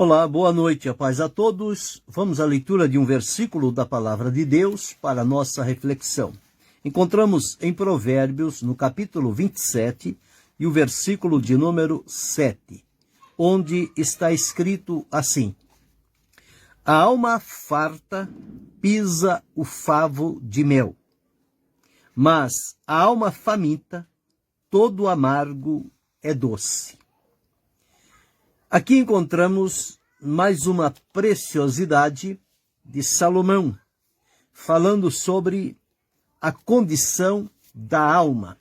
Olá, boa noite, a paz a todos. Vamos à leitura de um versículo da Palavra de Deus para a nossa reflexão. Encontramos em Provérbios, no capítulo 27, e o versículo de número 7, onde está escrito assim: A alma farta pisa o favo de mel, mas a alma faminta, todo amargo é doce. Aqui encontramos mais uma preciosidade de Salomão, falando sobre a condição da alma.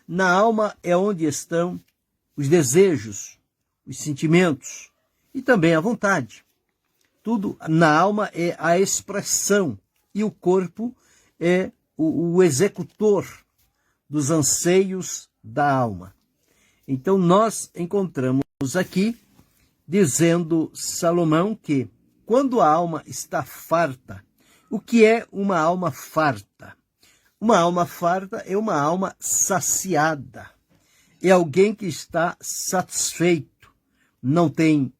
Na alma é onde estão os desejos, os sentimentos e também a vontade. Tudo na alma é a expressão e o corpo é o executor dos anseios da alma. Então nós encontramos aqui dizendo Salomão que quando a alma está farta, o que é uma alma farta? Uma alma farta é uma alma saciada. É alguém que está satisfeito, não tem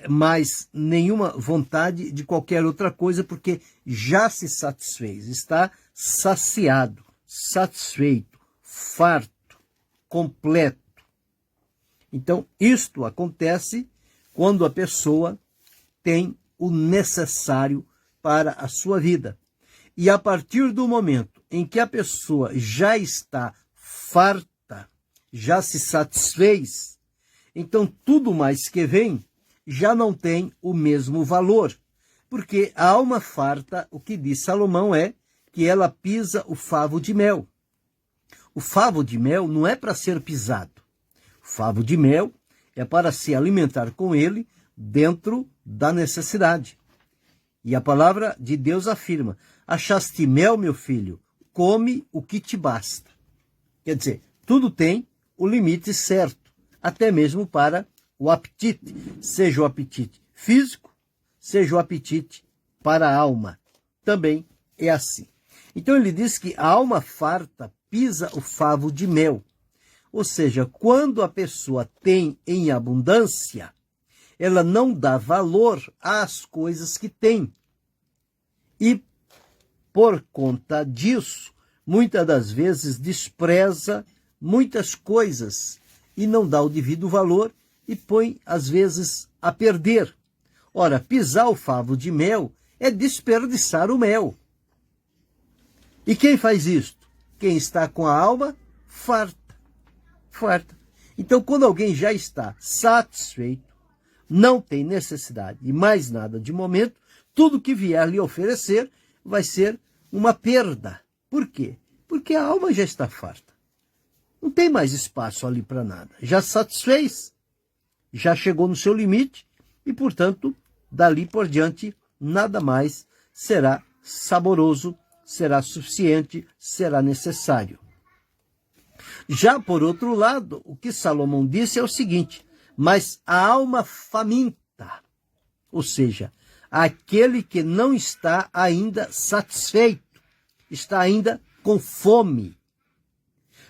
mais nenhuma vontade de qualquer outra coisa, porque já se satisfez, está saciado, satisfeito, farto, completo. Então, isto acontece quando a pessoa tem o necessário para a sua vida. E a partir do momento em que a pessoa já está farta, já se satisfez, então tudo mais que vem já não tem o mesmo valor. Porque a alma farta, o que diz Salomão é que ela pisa o favo de mel. O favo de mel não é para ser pisado. O favo de mel é para se alimentar com ele dentro da necessidade. E a palavra de Deus afirma: achaste mel, meu filho, come o que te basta. Quer dizer, tudo tem o limite certo, até mesmo para o apetite, seja o apetite físico, seja o apetite para a alma. Também é assim. Então ele diz que a alma farta pisa o favo de mel. Ou seja, quando a pessoa tem em abundância, ela não dá valor às coisas que tem. E, por conta disso, muitas das vezes despreza muitas coisas e não dá o devido valor e põe, às vezes, a perder. Ora, pisar o favo de mel é desperdiçar o mel. E quem faz isto? Quem está com a alma farta. Então, quando alguém já está satisfeito, não tem necessidade de mais nada de momento, tudo que vier lhe oferecer vai ser uma perda. Por quê? Porque a alma já está farta. Não tem mais espaço ali para nada. Já satisfez, já chegou no seu limite e, portanto, dali por diante, nada mais será saboroso, será suficiente, será necessário. Já por outro lado, o que Salomão disse é o seguinte: mas a alma faminta, ou seja, aquele que não está ainda satisfeito, está ainda com fome.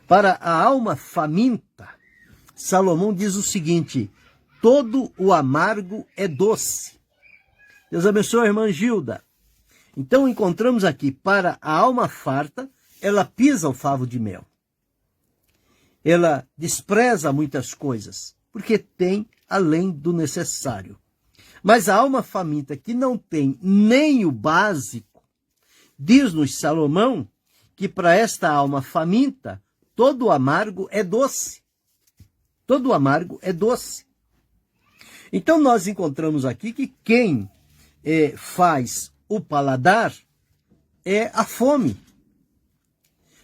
Para a alma faminta, Salomão diz o seguinte: todo o amargo é doce. Deus abençoe a irmã Gilda. Então encontramos aqui, para a alma farta, ela pisa o favo de mel. Ela despreza muitas coisas, porque tem além do necessário. Mas a alma faminta, que não tem nem o básico, diz-nos Salomão que para esta alma faminta, todo o amargo é doce. Todo o amargo é doce. Então nós encontramos aqui que quem faz o paladar é a fome.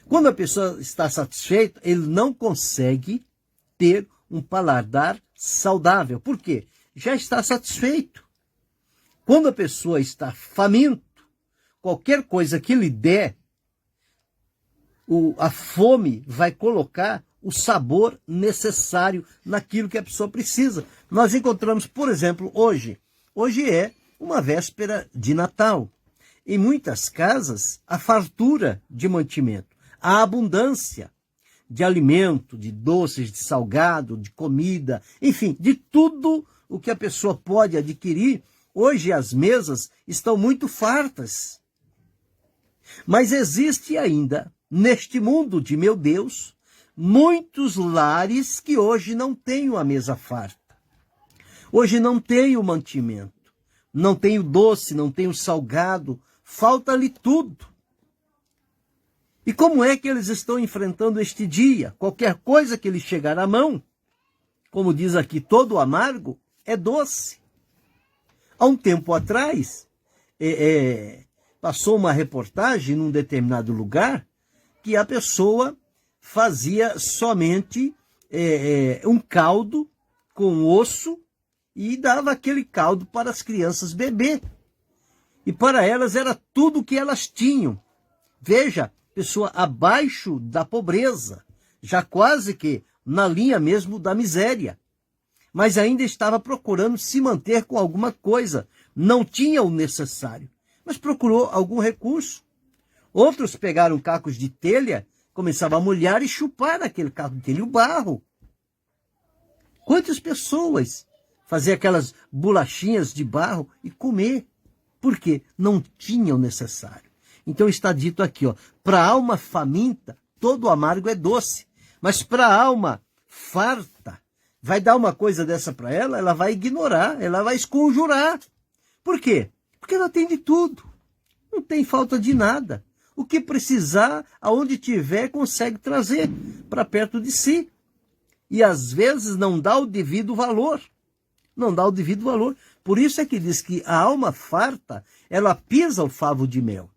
Quando a pessoa está satisfeita, ele não consegue ter um paladar saudável. Por quê? Já está satisfeito. Quando a pessoa está faminto, qualquer coisa que lhe der, a fome vai colocar o sabor necessário naquilo que a pessoa precisa. Nós encontramos, por exemplo, hoje é uma véspera de Natal. Em muitas casas, a fartura de mantimento, a abundância de alimento, de doces, de salgado, de comida, enfim, de tudo o que a pessoa pode adquirir. Hoje as mesas estão muito fartas. Mas existe ainda, neste mundo de meu Deus, muitos lares que hoje não têm a mesa farta. Hoje não tem o mantimento, não tem o doce, não tem o salgado, falta-lhe tudo. E como é que eles estão enfrentando este dia? Qualquer coisa que lhe chegar à mão, como diz aqui, todo amargo é doce. Há um tempo atrás, passou uma reportagem num determinado lugar que a pessoa fazia somente um caldo com osso e dava aquele caldo para as crianças beber. E para elas era tudo o que elas tinham. Veja, pessoa abaixo da pobreza, já quase que na linha mesmo da miséria. Mas ainda estava procurando se manter com alguma coisa. Não tinha o necessário, mas procurou algum recurso. Outros pegaram cacos de telha, começavam a molhar e chupar aquele caco de telha, o barro. Quantas pessoas faziam aquelas bolachinhas de barro e comer? Por quê? Não tinham o necessário. Então está dito aqui, para a alma faminta, todo amargo é doce. Mas para a alma farta, vai dar uma coisa dessa para ela, ela vai ignorar, ela vai esconjurar. Por quê? Porque ela tem de tudo. Não tem falta de nada. O que precisar, aonde tiver, consegue trazer para perto de si. E às vezes não dá o devido valor. Não dá o devido valor. Por isso é que diz que a alma farta, ela pisa o favo de mel.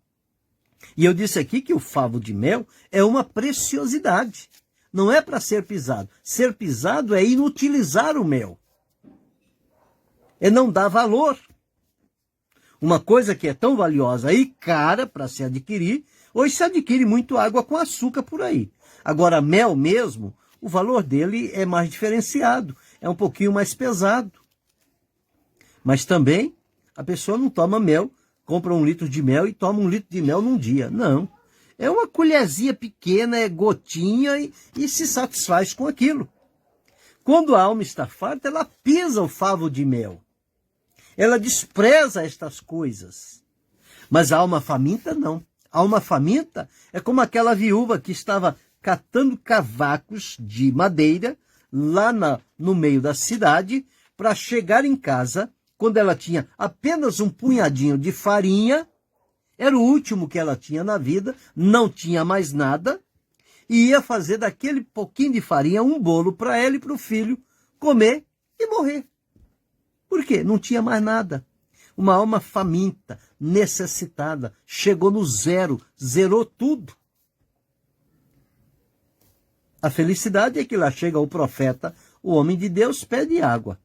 E eu disse aqui que o favo de mel é uma preciosidade. Não é para ser pisado. Ser pisado é inutilizar o mel. É não dar valor. Uma coisa que é tão valiosa e cara para se adquirir, hoje se adquire muito água com açúcar por aí. Agora, mel mesmo, o valor dele é mais diferenciado, é um pouquinho mais pesado. Mas também, a pessoa não toma mel, compra 1 litro de mel e toma 1 litro de mel num dia. Não. É uma colherzinha pequena, é gotinha e se satisfaz com aquilo. Quando a alma está farta, ela pisa o favo de mel. Ela despreza estas coisas. Mas a alma faminta, não. A alma faminta é como aquela viúva que estava catando cavacos de madeira lá no meio da cidade para chegar em casa, quando ela tinha apenas um punhadinho de farinha, era o último que ela tinha na vida, não tinha mais nada, e ia fazer daquele pouquinho de farinha um bolo para ela e para o filho comer e morrer. Por quê? Não tinha mais nada. Uma alma faminta, necessitada, chegou no zero, zerou tudo. A felicidade é que lá chega o profeta, o homem de Deus, pede água.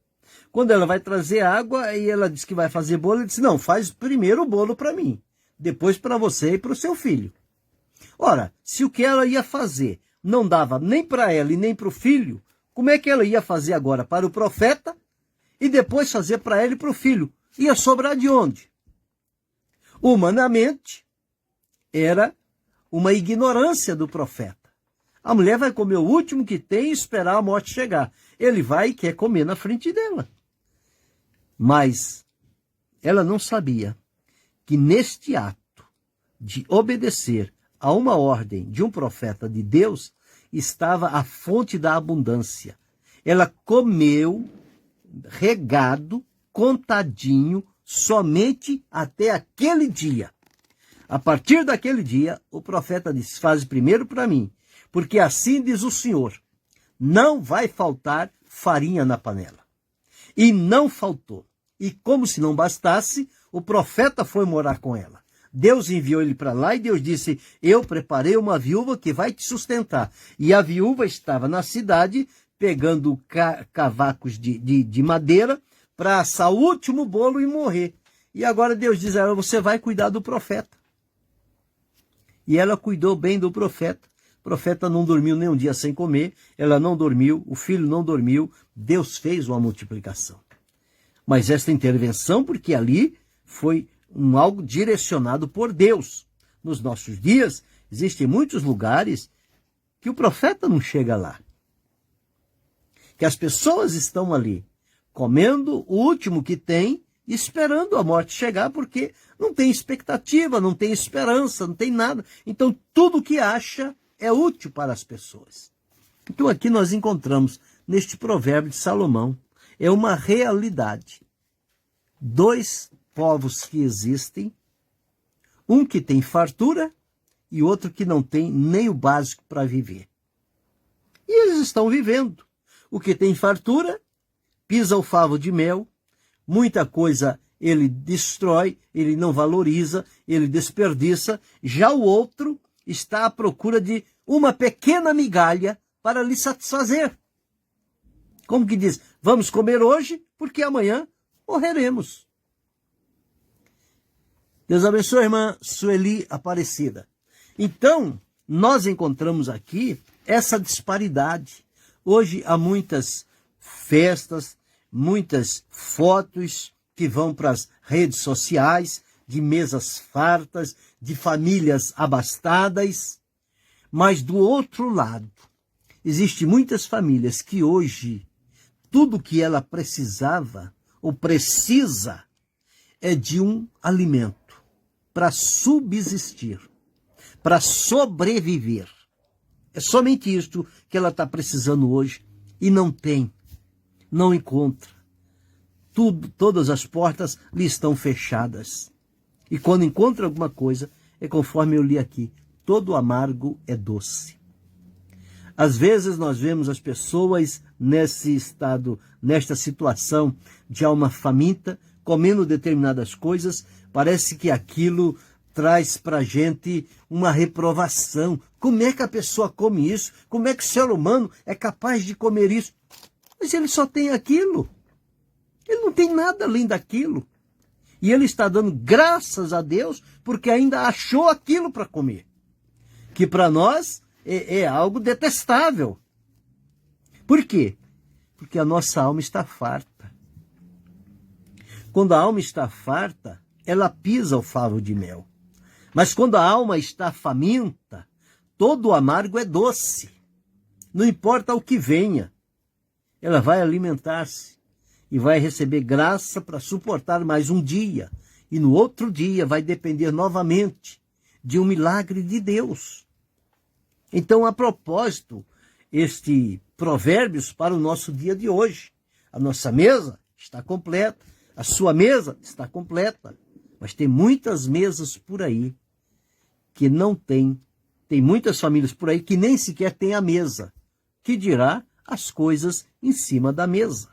Quando ela vai trazer água e ela diz que vai fazer bolo, ele diz, não, faz primeiro o bolo para mim, depois para você e para o seu filho. Ora, se o que ela ia fazer não dava nem para ela e nem para o filho, como é que ela ia fazer agora para o profeta e depois fazer para ela e para o filho? Ia sobrar de onde? Humanamente, era uma ignorância do profeta. A mulher vai comer o último que tem e esperar a morte chegar. Ele vai e quer comer na frente dela. Mas ela não sabia que neste ato de obedecer a uma ordem de um profeta de Deus estava a fonte da abundância. Ela comeu regado, contadinho, somente até aquele dia. A partir daquele dia, o profeta disse, faz primeiro para mim, porque assim diz o Senhor, não vai faltar farinha na panela. E não faltou. E como se não bastasse, o profeta foi morar com ela. Deus enviou ele para lá e Deus disse, eu preparei uma viúva que vai te sustentar. E a viúva estava na cidade pegando cavacos de madeira para assar o último bolo e morrer. E agora Deus diz a ela, você vai cuidar do profeta. E ela cuidou bem do profeta. O profeta não dormiu nem um dia sem comer, ela não dormiu, o filho não dormiu, Deus fez uma multiplicação. Mas esta intervenção, porque ali foi algo direcionado por Deus. Nos nossos dias, existem muitos lugares que o profeta não chega lá. Que as pessoas estão ali comendo o último que tem, esperando a morte chegar, porque não tem expectativa, não tem esperança, não tem nada. Então, tudo que acha é útil para as pessoas. Então, aqui nós encontramos, neste provérbio de Salomão, é uma realidade. Dois povos que existem, um que tem fartura e outro que não tem nem o básico para viver. E eles estão vivendo. O que tem fartura, pisa o favo de mel, muita coisa ele destrói, ele não valoriza, ele desperdiça. Já o outro está à procura de uma pequena migalha para lhe satisfazer. Como que diz? Vamos comer hoje, porque amanhã morreremos. Deus abençoe a irmã Sueli Aparecida. Então, nós encontramos aqui essa disparidade. Hoje há muitas festas, muitas fotos que vão para as redes sociais, de mesas fartas, de famílias abastadas. Mas do outro lado, existem muitas famílias que hoje, tudo que ela precisava ou precisa é de um alimento para subsistir, para sobreviver. É somente isto que ela está precisando hoje e não tem, não encontra. Todas as portas lhe estão fechadas. E quando encontra alguma coisa, é conforme eu li aqui, todo amargo é doce. Às vezes nós vemos as pessoas nesse estado, nesta situação de alma faminta, comendo determinadas coisas, parece que aquilo traz para a gente uma reprovação. Como é que a pessoa come isso? Como é que o ser humano é capaz de comer isso? Mas ele só tem aquilo. Ele não tem nada além daquilo. E ele está dando graças a Deus porque ainda achou aquilo para comer. Que para nós é algo detestável. Por quê? Porque a nossa alma está farta. Quando a alma está farta, ela pisa o favo de mel. Mas quando a alma está faminta, todo o amargo é doce. Não importa o que venha, ela vai alimentar-se e vai receber graça para suportar mais um dia. E no outro dia vai depender novamente de um milagre de Deus. Então, a propósito, este provérbios para o nosso dia de hoje. A nossa mesa está completa, a sua mesa está completa, mas tem muitas mesas por aí que não tem muitas famílias por aí que nem sequer tem a mesa, que dirá as coisas em cima da mesa.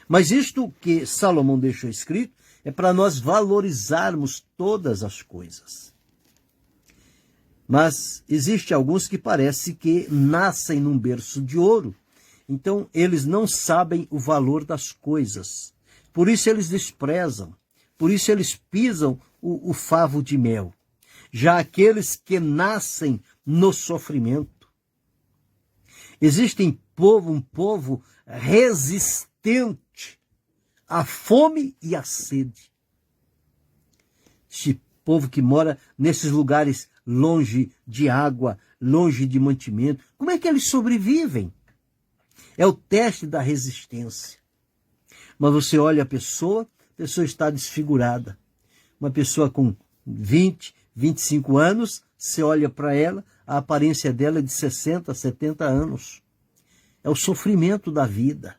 Mas isto que Salomão deixou escrito é para nós valorizarmos todas as coisas. Mas existe alguns que parece que nascem num berço de ouro. Então, eles não sabem o valor das coisas. Por isso eles desprezam. Por isso eles pisam o favo de mel. Já aqueles que nascem no sofrimento. Existe um povo resistente à fome e à sede. Este povo que mora nesses lugares longe de água, longe de mantimento. Como é que eles sobrevivem? É o teste da resistência. Mas você olha a pessoa está desfigurada. Uma pessoa com 20, 25 anos, você olha para ela, a aparência dela é de 60, 70 anos. É o sofrimento da vida.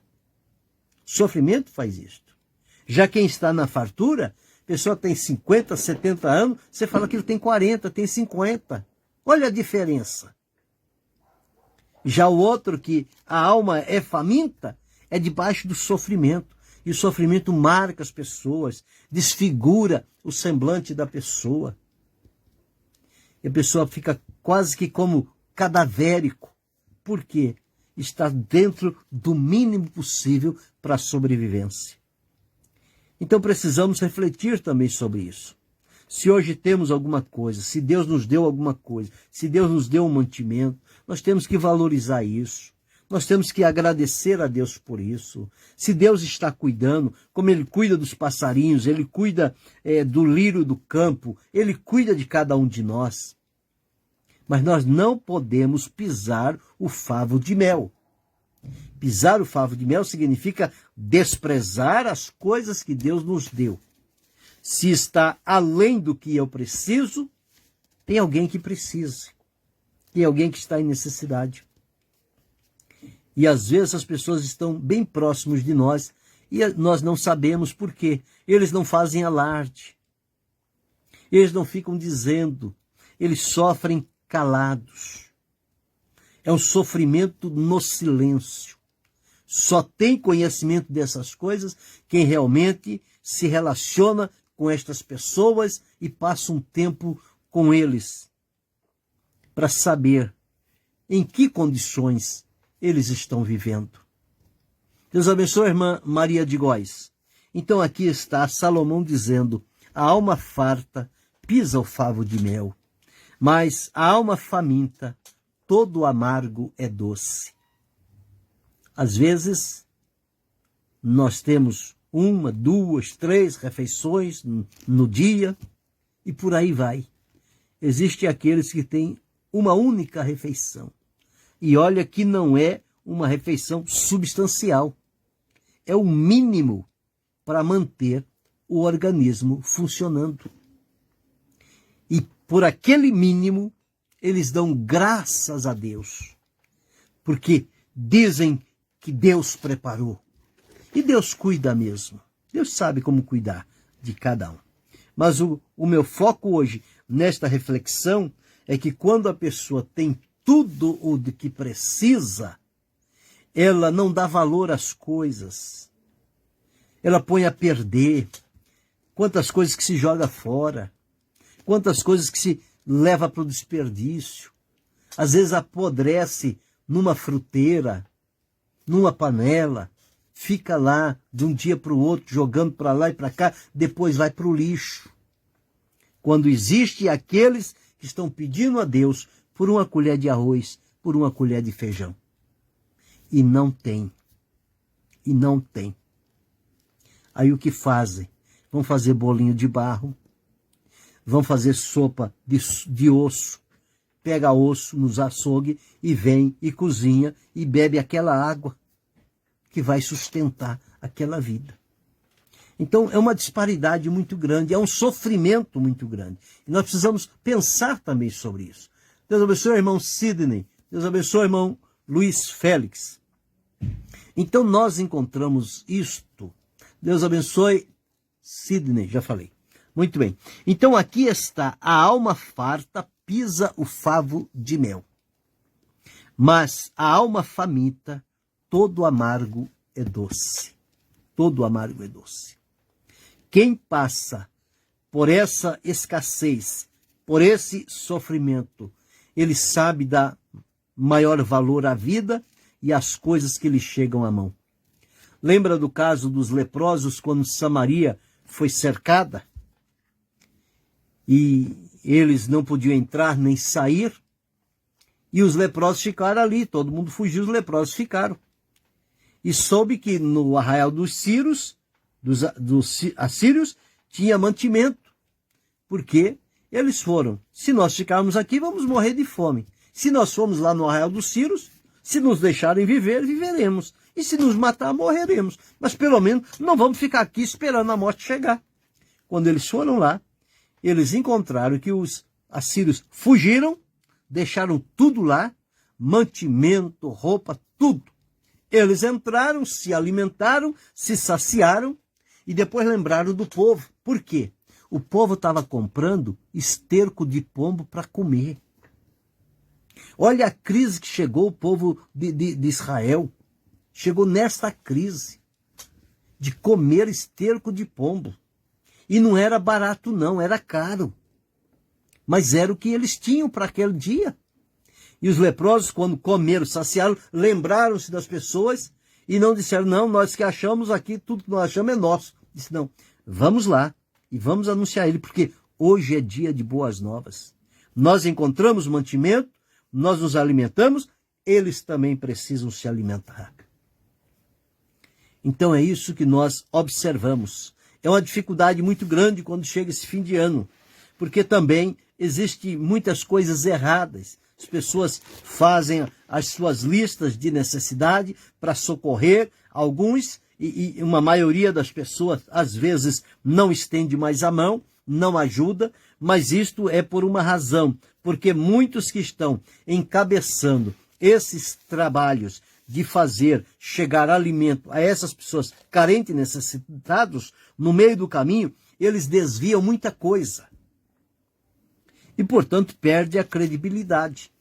O sofrimento faz isto. Já quem está na fartura, a pessoa tem 50, 70 anos, você fala que ele tem 40, tem 50. Olha a diferença. Já o outro, que a alma é faminta, é debaixo do sofrimento. E o sofrimento marca as pessoas, desfigura o semblante da pessoa. E a pessoa fica quase que como cadavérico. Por quê? Está dentro do mínimo possível para a sobrevivência. Então precisamos refletir também sobre isso. Se hoje temos alguma coisa, se Deus nos deu alguma coisa, se Deus nos deu um mantimento, nós temos que valorizar isso. Nós temos que agradecer a Deus por isso. Se Deus está cuidando, como Ele cuida dos passarinhos, Ele cuida do lírio do campo, Ele cuida de cada um de nós. Mas nós não podemos pisar o favo de mel. Pisar o favo de mel significa desprezar as coisas que Deus nos deu. Se está além do que eu preciso, tem alguém que precise. Tem alguém que está em necessidade. E às vezes as pessoas estão bem próximos de nós e nós não sabemos por quê. Eles não fazem alarde. Eles não ficam dizendo. Eles sofrem calados. É um sofrimento no silêncio. Só tem conhecimento dessas coisas quem realmente se relaciona com estas pessoas e passa um tempo com eles para saber em que condições eles estão vivendo. Deus abençoe a irmã Maria de Góes. Então aqui está Salomão dizendo: a alma farta pisa o favo de mel, mas a alma faminta, todo amargo é doce. Às vezes, nós temos 1, 2, 3 refeições no dia e por aí vai. Existem aqueles que têm uma única refeição. E olha que não é uma refeição substancial. É o mínimo para manter o organismo funcionando. E por aquele mínimo, eles dão graças a Deus. Porque dizem que Deus preparou. E Deus cuida mesmo. Deus sabe como cuidar de cada um. Mas o meu foco hoje, nesta reflexão, é que quando a pessoa tem tudo o de que precisa, ela não dá valor às coisas. Ela põe a perder. Quantas coisas que se joga fora. Quantas coisas que se leva para o desperdício. Às vezes apodrece numa fruteira, numa panela, fica lá de um dia para o outro, jogando para lá e para cá, depois vai para o lixo. Quando existem aqueles que estão pedindo a Deus por uma colher de arroz, por uma colher de feijão. E não tem. E não tem. Aí o que fazem? Vão fazer bolinho de barro, vão fazer sopa de osso, pega osso nos açougues e vem e cozinha e bebe aquela água que vai sustentar aquela vida. Então é uma disparidade muito grande, é um sofrimento muito grande. E nós precisamos pensar também sobre isso. Deus abençoe o irmão Sidney, Deus abençoe o irmão Luiz Félix. Então nós encontramos isto. Deus abençoe Sidney, já falei. Muito bem. Então aqui está: a alma farta pisa o favo de mel, mas a alma faminta, todo amargo é doce. Todo amargo é doce. Quem passa por essa escassez, por esse sofrimento, ele sabe dar maior valor à vida e às coisas que lhe chegam à mão. Lembra do caso dos leprosos quando Samaria foi cercada? E eles não podiam entrar nem sair, e os leprosos ficaram ali, todo mundo fugiu, os leprosos ficaram. E soube que no arraial dos sírios, dos assírios, tinha mantimento, porque eles foram: se nós ficarmos aqui, vamos morrer de fome. Se nós formos lá no arraial dos sírios, se nos deixarem viver, viveremos. E se nos matar, morreremos. Mas pelo menos não vamos ficar aqui esperando a morte chegar. Quando eles foram lá, eles encontraram que os assírios fugiram, deixaram tudo lá, mantimento, roupa, tudo. Eles entraram, se alimentaram, se saciaram e depois lembraram do povo. Por quê? O povo estava comprando esterco de pombo para comer. Olha a crise que chegou o povo de Israel. Chegou nesta crise de comer esterco de pombo. E não era barato não, era caro. Mas era o que eles tinham para aquele dia. E os leprosos, quando comeram, saciaram, lembraram-se das pessoas e não disseram: não, nós que achamos aqui, tudo que nós achamos é nosso. Disse: não, vamos lá e vamos anunciar ele, porque hoje é dia de boas novas. Nós encontramos mantimento, nós nos alimentamos, eles também precisam se alimentar. Então é isso que nós observamos. É uma dificuldade muito grande quando chega esse fim de ano, porque também existem muitas coisas erradas as pessoas fazem as suas listas de necessidade para socorrer alguns, e uma maioria das pessoas, às vezes, não estende mais a mão, não ajuda, mas isto é por uma razão, porque muitos que estão encabeçando esses trabalhos de fazer chegar alimento a essas pessoas carentes e necessitados, no meio do caminho, eles desviam muita coisa. E, portanto, perde a credibilidade.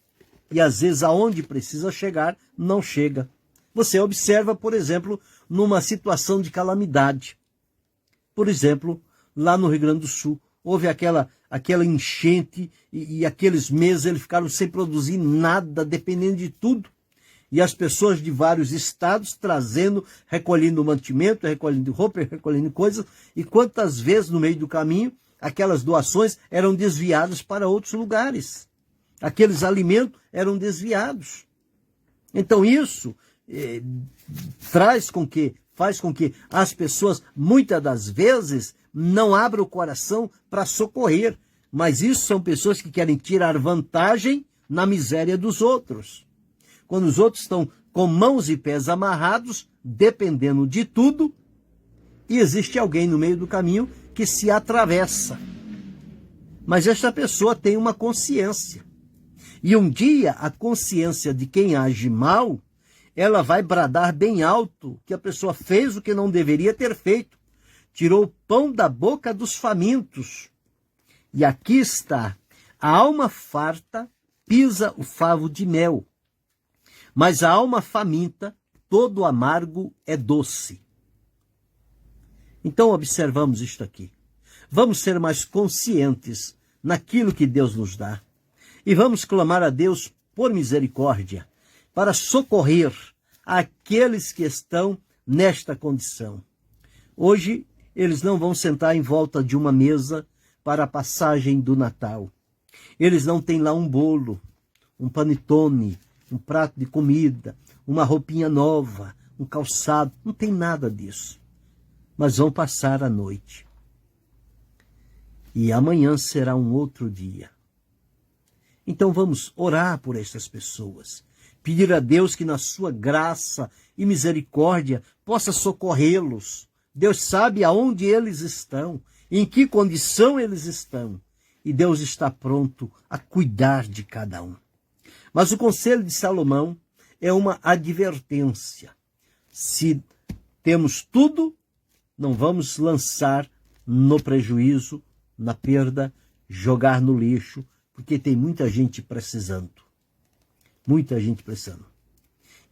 E, às vezes, aonde precisa chegar, não chega. Você observa, por exemplo, numa situação de calamidade. Por exemplo, lá no Rio Grande do Sul, houve aquela enchente e aqueles meses eles ficaram sem produzir nada, dependendo de tudo. E as pessoas de vários estados trazendo, recolhendo mantimento, recolhendo roupa, recolhendo coisas. E quantas vezes no meio do caminho aquelas doações eram desviadas para outros lugares. Aqueles alimentos eram desviados. Então isso faz com que as pessoas, muitas das vezes, não abram o coração para socorrer. Mas isso são pessoas que querem tirar vantagem na miséria dos outros. Quando os outros estão com mãos e pés amarrados, dependendo de tudo, e existe alguém no meio do caminho que se atravessa. Mas esta pessoa tem uma consciência. E um dia a consciência de quem age mal, ela vai bradar bem alto que a pessoa fez o que não deveria ter feito. Tirou o pão da boca dos famintos. E aqui está, a alma farta pisa o favo de mel, mas a alma faminta, todo amargo é doce. Então observamos isto aqui. Vamos ser mais conscientes naquilo que Deus nos dá. E vamos clamar a Deus por misericórdia, para socorrer aqueles que estão nesta condição. Hoje, eles não vão sentar em volta de uma mesa para a passagem do Natal. Eles não têm lá um bolo, um panetone, um prato de comida, uma roupinha nova, um calçado. Não tem nada disso. Mas vão passar a noite. E amanhã será um outro dia. Então vamos orar por estas pessoas. Pedir a Deus que na sua graça e misericórdia possa socorrê-los. Deus sabe aonde eles estão, em que condição eles estão. E Deus está pronto a cuidar de cada um. Mas o conselho de Salomão é uma advertência. Se temos tudo, não vamos lançar no prejuízo, na perda, jogar no lixo, porque tem muita gente precisando. Muita gente precisando.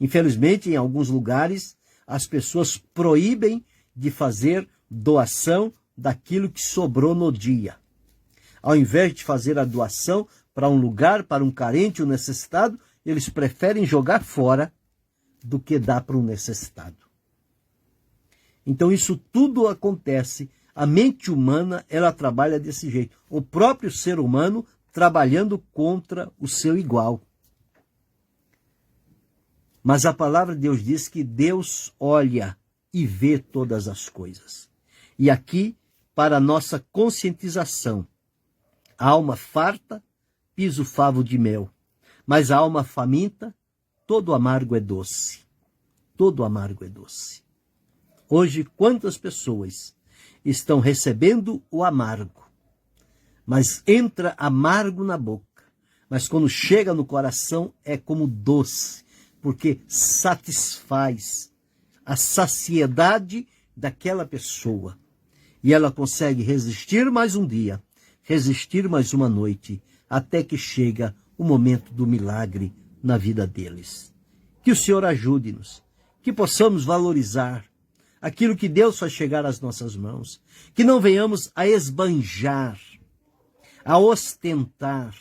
Infelizmente, em alguns lugares, as pessoas proíbem de fazer doação daquilo que sobrou no dia. Ao invés de fazer a doação para um lugar, para um carente ou necessitado, eles preferem jogar fora do que dar para um necessitado. Então isso tudo acontece. A mente humana, ela trabalha desse jeito. O próprio ser humano trabalhando contra o seu igual. Mas a palavra de Deus diz que Deus olha e vê todas as coisas. E aqui, para a nossa conscientização, a alma farta pisa o favo de mel, mas a alma faminta, todo amargo é doce. Todo amargo é doce. Hoje, quantas pessoas estão recebendo o amargo, mas entra amargo na boca, mas quando chega no coração é como doce, porque satisfaz a saciedade daquela pessoa. E ela consegue resistir mais um dia, resistir mais uma noite, até que chega o momento do milagre na vida deles. Que o Senhor ajude-nos, que possamos valorizar aquilo que Deus faz chegar às nossas mãos, que não venhamos a esbanjar, a ostentar,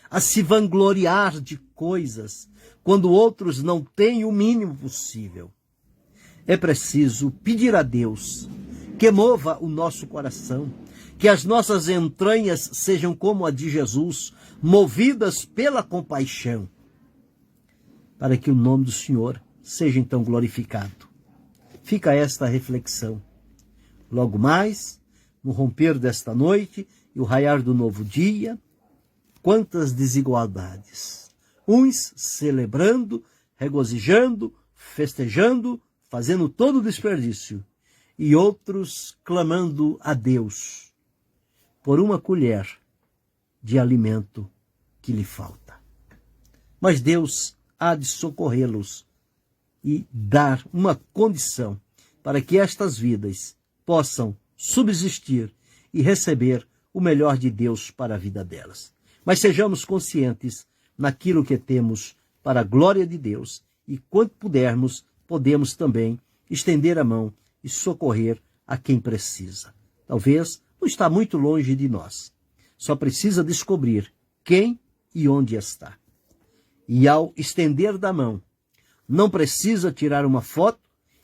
a se vangloriar de coisas, quando outros não têm o mínimo possível. É preciso pedir a Deus que mova o nosso coração, que as nossas entranhas sejam como a de Jesus, movidas pela compaixão, para que o nome do Senhor seja então glorificado. Fica esta reflexão. Logo mais, no romper desta noite e o raiar do novo dia, quantas desigualdades, uns celebrando, regozijando, festejando, fazendo todo o desperdício, e outros clamando a Deus por uma colher de alimento que lhe falta. Mas Deus há de socorrê-los e dar uma condição para que estas vidas possam subsistir e receber o melhor de Deus para a vida delas. Mas sejamos conscientes naquilo que temos para a glória de Deus e, quando pudermos, podemos também estender a mão e socorrer a quem precisa. Talvez não está muito longe de nós. Só precisa descobrir quem e onde está. E ao estender da mão, não precisa tirar uma foto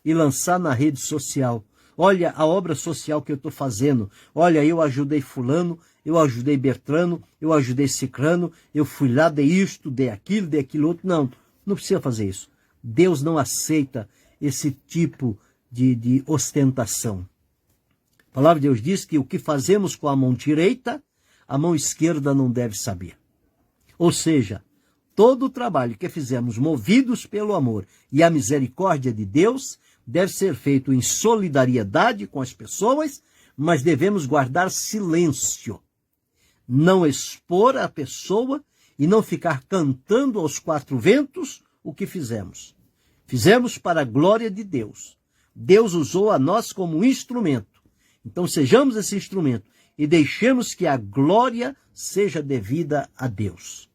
e lançar na rede social. Olha a obra social que eu estou fazendo. Olha, eu ajudei fulano, eu ajudei Bertrano, eu ajudei Cicrano, eu fui lá, dei isto, dei aquilo outro. Não, não precisa fazer isso. Deus não aceita esse tipo de ostentação. A palavra de Deus diz que o que fazemos com a mão direita, a mão esquerda não deve saber. Ou seja, todo o trabalho que fizemos movidos pelo amor e a misericórdia de Deus deve ser feito em solidariedade com as pessoas, mas devemos guardar silêncio. Não expor a pessoa e não ficar cantando aos quatro ventos o que fizemos. Fizemos para a glória de Deus. Deus usou a nós como instrumento. Então sejamos esse instrumento e deixemos que a glória seja devida a Deus.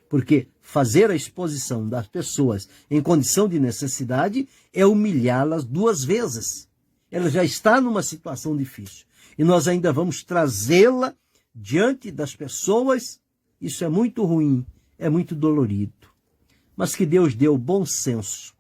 Porque fazer a exposição das pessoas em condição de necessidade é humilhá-las duas vezes. Ela já está numa situação difícil. E nós ainda vamos trazê-la diante das pessoas. Isso é muito ruim, é muito dolorido. Mas que Deus dê o bom senso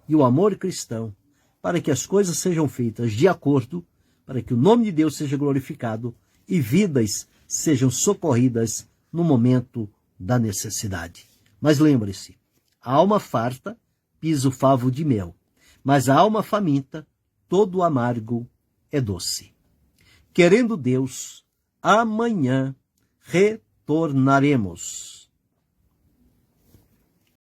e o amor cristão para que as coisas sejam feitas de acordo, para que o nome de Deus seja glorificado e vidas sejam socorridas no momento da necessidade. Mas lembre-se, a alma farta pisa o favo de mel, mas a alma faminta, todo amargo é doce. Querendo Deus, amanhã retornaremos.